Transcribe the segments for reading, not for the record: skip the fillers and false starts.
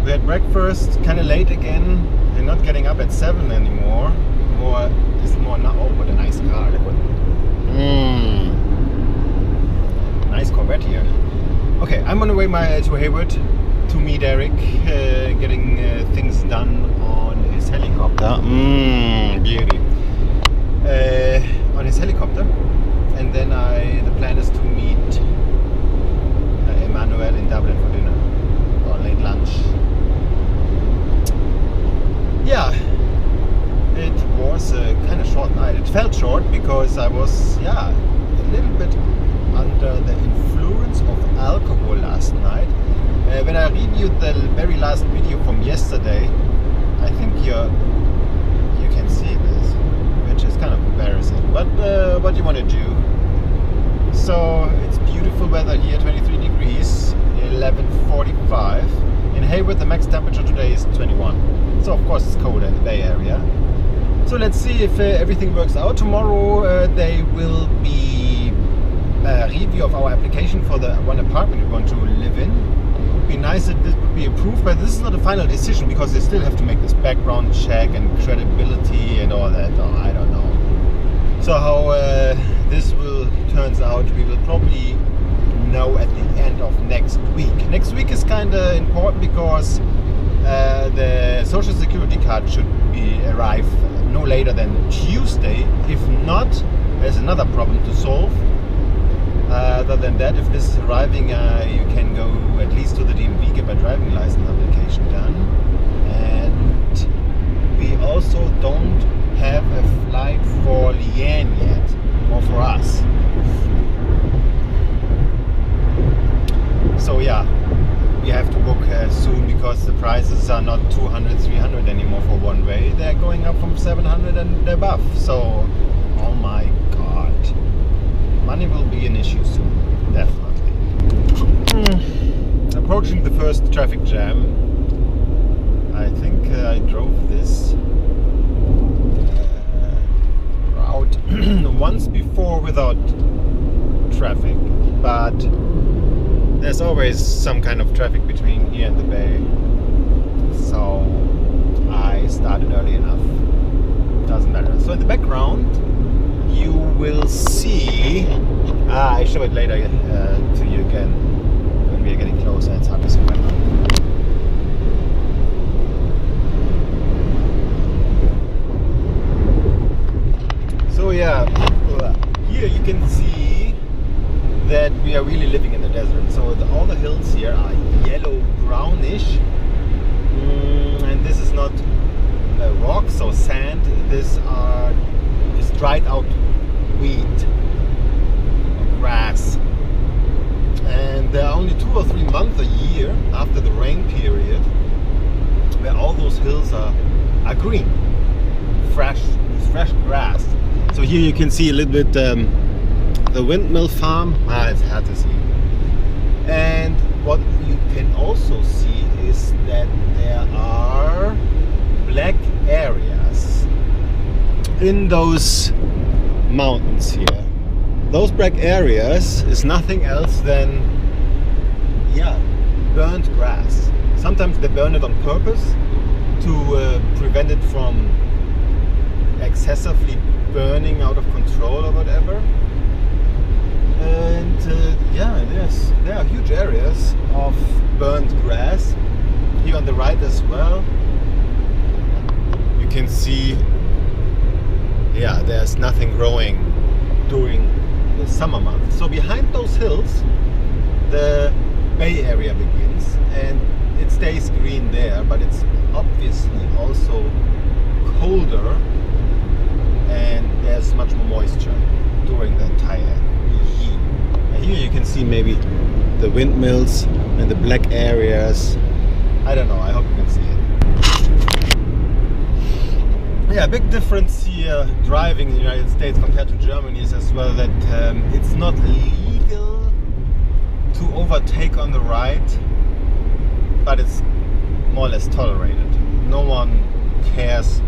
We had breakfast kind of late again. We're not getting up at 7 anymore. It's more now. Oh, what a nice car. Look what. Nice Corvette here. Okay, I'm on the way to Hayward to meet Eric, getting things done on his helicopter. Beauty. On his helicopter. And then the plan is to meet Emmanuel in Dublin for dinner or late lunch. Yeah, it was a kind of short night. It felt short because I was, a little bit under the influence of alcohol last night. When I reviewed the very last video from yesterday, I think you can see this, which is kind of embarrassing. But what do you want to do? So it's beautiful weather here, 23 degrees, 11:45. In Hayward, the max temperature today is 21. So of course it's colder in the Bay Area. So let's see if everything works out. Tomorrow there will be a review of our application for the one apartment we want to live in. It would be nice if this would be approved, but this is not a final decision because they still have to make this background check and credibility and all that. Oh, I don't know. So how this turns out, we will probably know at the end of next week. Next week is kind of important because the social security card should arrive no later than Tuesday. If not, there's another problem to solve. Other than that, if this is arriving, you can go at least to the DMV, get my driving license application done. And we also don't have a flight for Leanne yet, or for us. So yeah, we have to book soon because the prices are not 200, 300 anymore for one way. They're going up from 700 and above. So, oh my god. Money will be an issue soon, definitely. Approaching the first traffic jam. I think I drove this route once before without traffic, but there's always some kind of traffic between here and the bay. So I started early enough. Doesn't matter. So in the background you will see, I show it later to you again when we are getting closer. It's hard to see right now. So yeah, here you can see that we are really living in the desert. So all the hills here are yellow brownish, and this is not rocks or sand. This is dried out wheat or grass, and there are only 2 or 3 months a year after the rain period where all those hills are green, fresh grass. So here you can see a little bit the windmill farm. It's hard to see. And what you can also see is that there are black areas in those mountains here. Those black areas is nothing else than burnt grass. Sometimes they burn it on purpose to prevent it from excessively burning out of control or whatever. And there are huge areas of burnt grass here on the right as well. You can see there's nothing growing during the summer months. So behind those hills the Bay Area begins, and it stays green there, but it's obviously also colder and there's much more moisture during the entire year. And here you can see maybe the windmills and the black areas. I don't know, I hope you can see it. Yeah, a big difference here driving in the United States compared to Germany is as well that it's not legal to overtake on the right, but it's more or less tolerated. No one cares,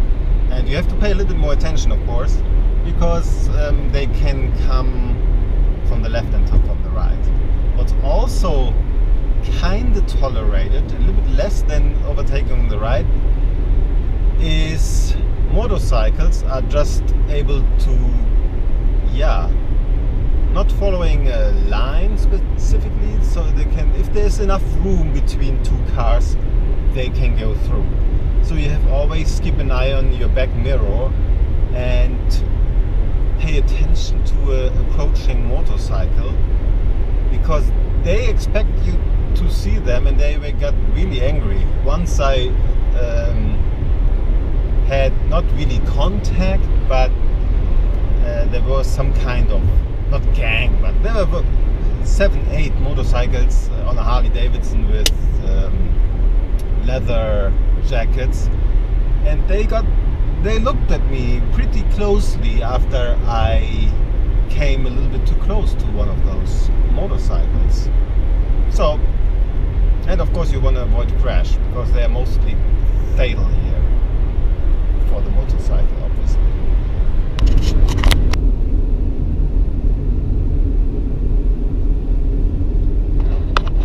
and you have to pay a little bit more attention, of course, because they can come from the left and from the right. What's also kind of tolerated, a little bit less than overtaking on the right, is motorcycles are just able to, not following a line specifically, so they can, if there's enough room between two cars, they can go through. So you have always keep an eye on your back mirror and pay attention to an approaching motorcycle, because they expect you to see them, and they got really angry. Once I had not really contact, but there was some kind of, not gang, but there were 7-8 motorcycles on a Harley Davidson with leather jackets, and they looked at me pretty closely after I came a little bit too close to one of those motorcycles. So, and of course you want to avoid crash, because they are mostly fatal here for the motorcycle, obviously.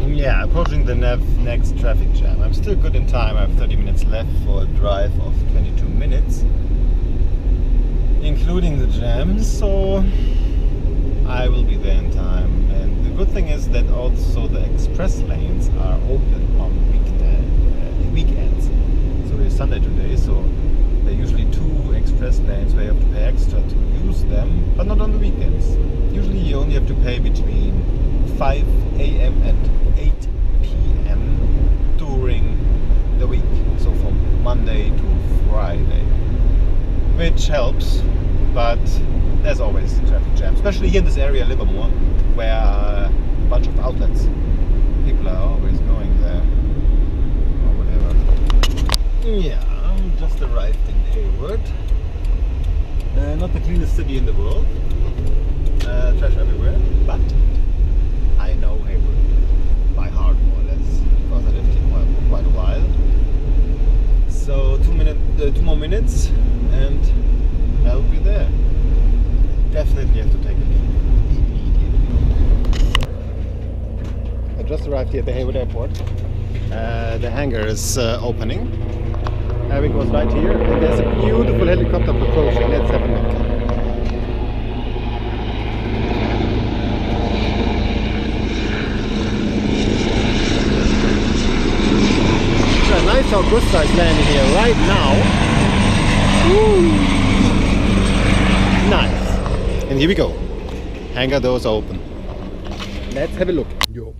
Yeah, approaching the next traffic jam. I'm still good in time. I have 30 minutes left for a drive of 22 minutes, including the jams, so I will be there in time. And the good thing is that also the express lanes are open on weekends. So it's Sunday today, so there are usually 2 express lanes where you have to pay extra to use them, but not on the weekends. Usually you only have to pay between 5 a.m. and 8 p.m. during the week, so from Monday to Friday, which helps, but there's always traffic jam, especially here in this area, Livermore, where a bunch of outlets, people are always going there or whatever. Yeah, I just arrived in Hayward. Not the cleanest city in the world, trash everywhere, but I know Hayward by heart, more or less, because I lived here for quite a while. So 2 more minutes and I'll be there. Definitely have to take a leave immediately. I just arrived here at the Hayward airport. The hangar is opening. Eric was right here, and there's a beautiful helicopter approaching. Let's have a look. Nice Augusta is landing here right now. Woo. Nice. And here we go. Hangar doors open. Let's have a look. Yo,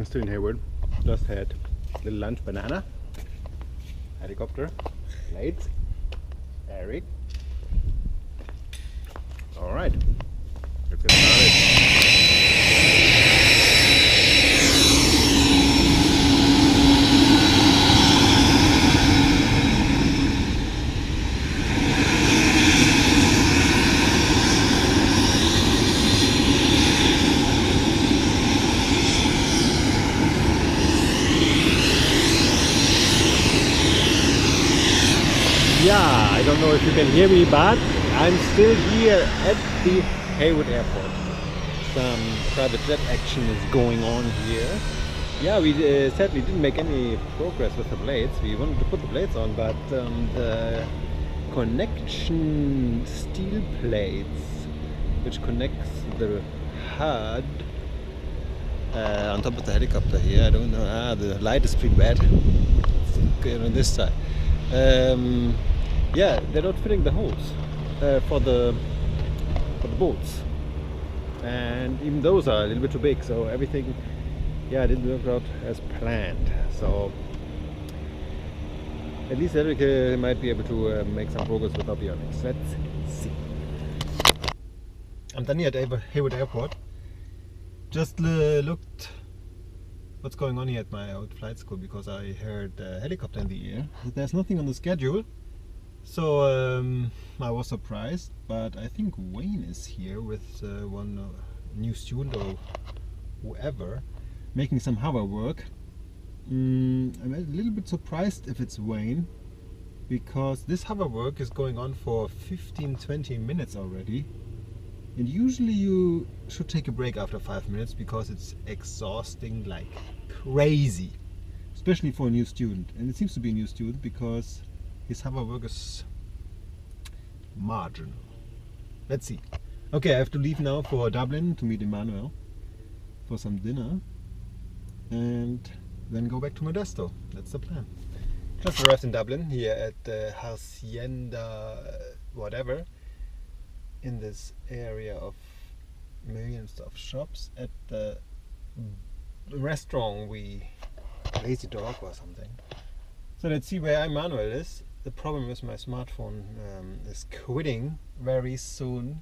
still in Hayward. Just had a little lunch, banana, helicopter, plates, Eric. All right, let's get started. Yeah, I don't know if you can hear me, but I'm still here at the Hayward airport. Some private jet action is going on here. Yeah, we sadly didn't make any progress with the blades. We wanted to put the blades on, but the connection steel plates, which connects the HUD on top of the helicopter here, I don't know, the light is pretty bad. It's good on this side. Yeah, they're not fitting the holes for the bolts, and even those are a little bit too big, so everything didn't work out as planned. So at least Eric might be able to make some progress with avionics. Let's see. I'm done here at Hayward Airport. Just looked what's going on here at my old flight school, because I heard a helicopter in the air. There's nothing on the schedule, so I was surprised, but I think Wayne is here with one new student or whoever, making some hover work. I'm a little bit surprised if it's Wayne, because this hover work is going on for 15-20 minutes already, and usually you should take a break after 5 minutes, because it's exhausting like crazy, especially for a new student. And it seems to be a new student because his summer work is marginal. Let's see. Okay, I have to leave now for Dublin to meet Emmanuel for some dinner and then go back to Modesto. That's the plan. Just arrived in Dublin here at the Hacienda whatever, in this area of millions of shops. At the restaurant Lazy Dog or something. So let's see where Emmanuel is. The problem is my smartphone is quitting very soon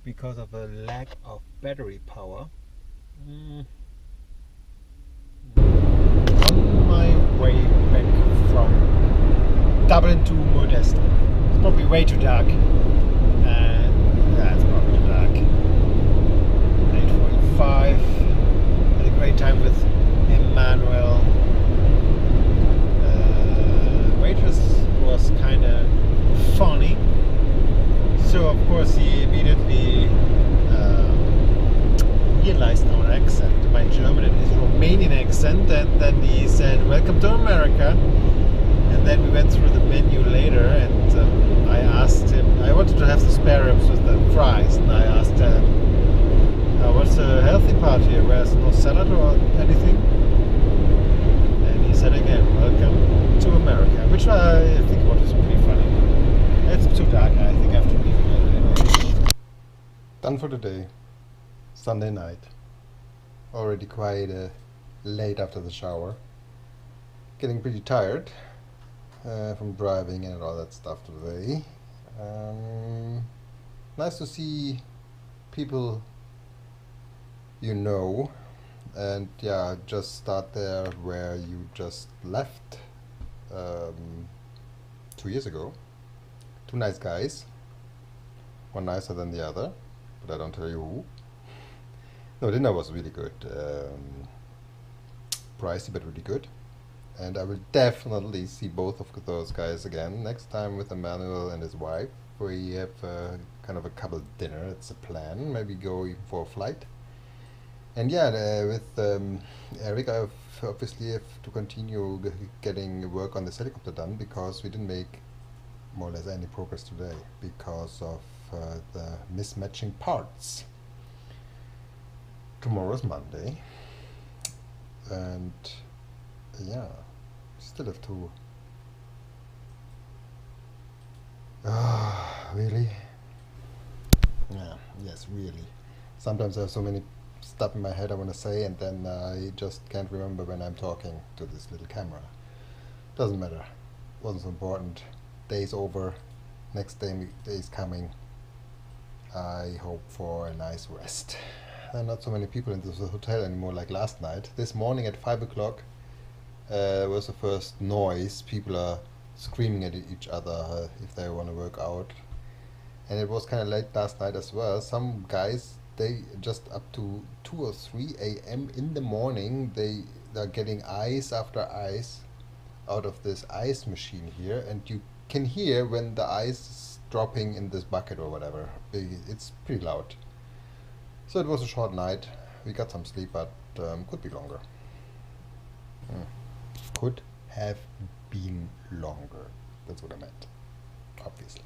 because of a lack of battery power. On my way back from Dublin to Modesto. It's probably way too dark. Yeah, it's probably too dark. 8:45. Had a great time with Emmanuel. Waitress was kind of funny. So of course he immediately realized our accent, my German and his Romanian accent, and then he said, "Welcome to America." And then we went through the menu later, and I asked him, I wanted to have the spare ribs with the fries, and I asked him, "What's a healthy part here? Where's no salad or anything?" And he said again, "Welcome to America," which I think was pretty funny. It's too dark, I think I have to leave it anyway. Done for the day. Sunday night. Already quite late after the shower. Getting pretty tired from driving and all that stuff today. Nice to see people you know, and yeah, just start there where you just left 2 years ago. Two nice guys, one nicer than the other, but I don't tell you who. No, dinner was really good. Pricey, but really good. And I will definitely see both of those guys again next time with Emmanuel and his wife. We have kind of a couple dinner. It's a plan. Maybe go even for a flight. And yeah, with Eric, I obviously have to continue getting work on this helicopter done because we didn't make more or less any progress today because of the mismatching parts. Tomorrow's Monday, and yeah, still have to. Really? Yeah, yes, really. Sometimes I have so many stuff in my head I want to say, and then I just can't remember when I'm talking to this little camera. Doesn't matter. Wasn't so important. Day's over. Next day is coming. I hope for a nice rest. There are not so many people in this hotel anymore like last night. This morning at 5 o'clock was the first noise. People are screaming at each other if they want to work out. And it was kind of late last night as well. Some guys, they just up to 2 or 3 a.m. in the morning, they're getting ice after ice out of this ice machine here. And you can hear when the ice is dropping in this bucket or whatever. It's pretty loud. So it was a short night. We got some sleep, but could be longer. Could have been longer. That's what I meant, obviously.